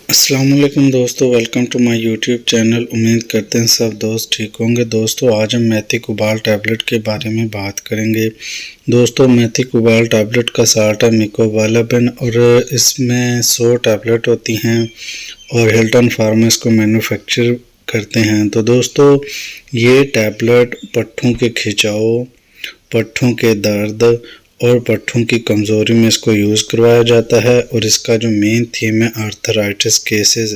السلام علیکم دوستو، welcome to my YouTube channel. امید کرتے ہیں سب دوست ٹھیک ہوں گے۔ دوستو آج ہم میتھی کوبال ٹیبلٹ کے بارے میں بات کریں گے۔ دوستو میتھی کوبال ٹیبلٹ کا سالٹ ہے میکوبالامین اور اس میں 100 ٹیبلٹ ہوتی ہیں اور ہلٹن فارما اس کو مینوفیکچر کرتے ہیں۔ تو دوستو یہ ٹیبلٹ پٹھوں کے کھچاؤ، پٹھوں کے درد اور پٹھوں کی کمزوری میں اس کو یوز کروایا جاتا ہے، اور اس کا جو مین تھیم ہے آرتھرائٹس کیسز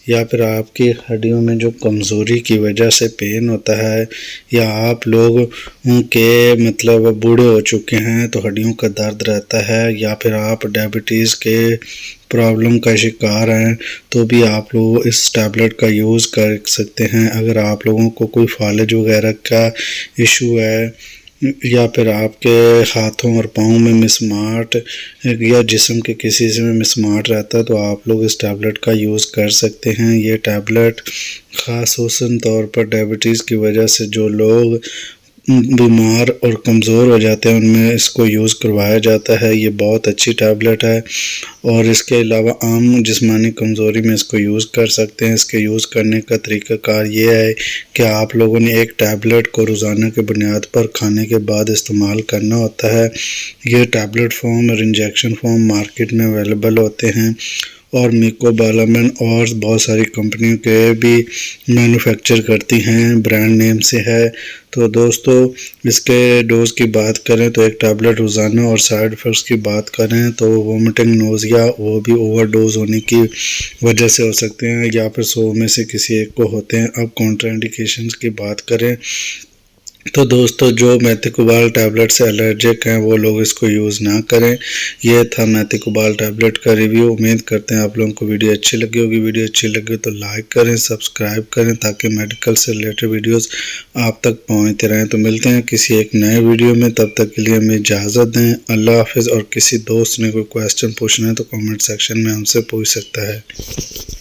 یا پھر آپ کی ہڈیوں میں جو کمزوری کی وجہ سے پین ہوتا ہے، یا آپ لوگ کے بوڑھے ہو چکے ہیں تو ہڈیوں کا درد رہتا ہے، یا پھر آپ ڈائبٹیز کے پرابلم کا شکار ہیں تو بھی آپ لوگ اس ٹیبلٹ کا یوز کر سکتے ہیں۔ اگر آپ لوگوں کو کوئی فالج وغیرہ کا ایشو ہے، یا پھر آپ کے ہاتھوں اور پاؤں میں مسماٹ یا جسم کے کسی حصے میں مسماٹ رہتا ہے تو آپ لوگ اس ٹیبلٹ کا یوز کر سکتے ہیں۔ یہ ٹیبلٹ خصوصاً طور پر ڈائبٹیز کی وجہ سے جو لوگ بیمار اور کمزور ہو جاتے ہیں ان میں اس کو یوز کروایا جاتا ہے۔ یہ بہت اچھی ٹیبلٹ ہے، اور اس کے علاوہ عام جسمانی کمزوری میں اس کو یوز کر سکتے ہیں۔ اس کے یوز کرنے کا طریقہ کار یہ ہے کہ آپ لوگوں نے ایک ٹیبلٹ کو روزانہ کی بنیاد پر کھانے کے بعد استعمال کرنا ہوتا ہے۔ یہ ٹیبلٹ فارم اور انجیکشن فارم مارکیٹ میں اویلیبل ہوتے ہیں، اور میکوبالامین اور بہت ساری کمپنیوں کے بھی مینوفیکچر کرتی ہیں، برانڈ نیم سے ہے۔ تو دوستو اس کے ڈوز کی بات کریں تو ایک ٹیبلٹ روزانہ، اور سائیڈ ایفیکٹس کی بات کریں تو وومٹنگ، نوزیا، وہ بھی اوور ڈوز ہونے کی وجہ سے ہو سکتے ہیں، یا پھر 100 میں سے کسی ایک کو ہوتے ہیں۔ اب کانٹرا انڈیکیشنز کی بات کریں تو دوستو جو میتھی کوبال ٹیبلٹ سے الرجک ہیں وہ لوگ اس کو یوز نہ کریں۔ یہ تھا میتھی کوبال ٹیبلٹ کا ریویو۔ امید کرتے ہیں آپ لوگوں کو ویڈیو اچھی لگی ہوگی۔ ویڈیو اچھی لگی تو لائک کریں، سبسکرائب کریں تاکہ میڈیکل سے ریلیٹڈ ویڈیوز آپ تک پہنچتے رہیں۔ تو ملتے ہیں کسی ایک نئے ویڈیو میں، تب تک کے لیے ہمیں اجازت دیں۔ اللہ حافظ۔ اور کسی دوست نے کوئی کویسچن پوچھنا ہے تو کامنٹ سیکشن میں ہم سے پوچھ سکتا ہے۔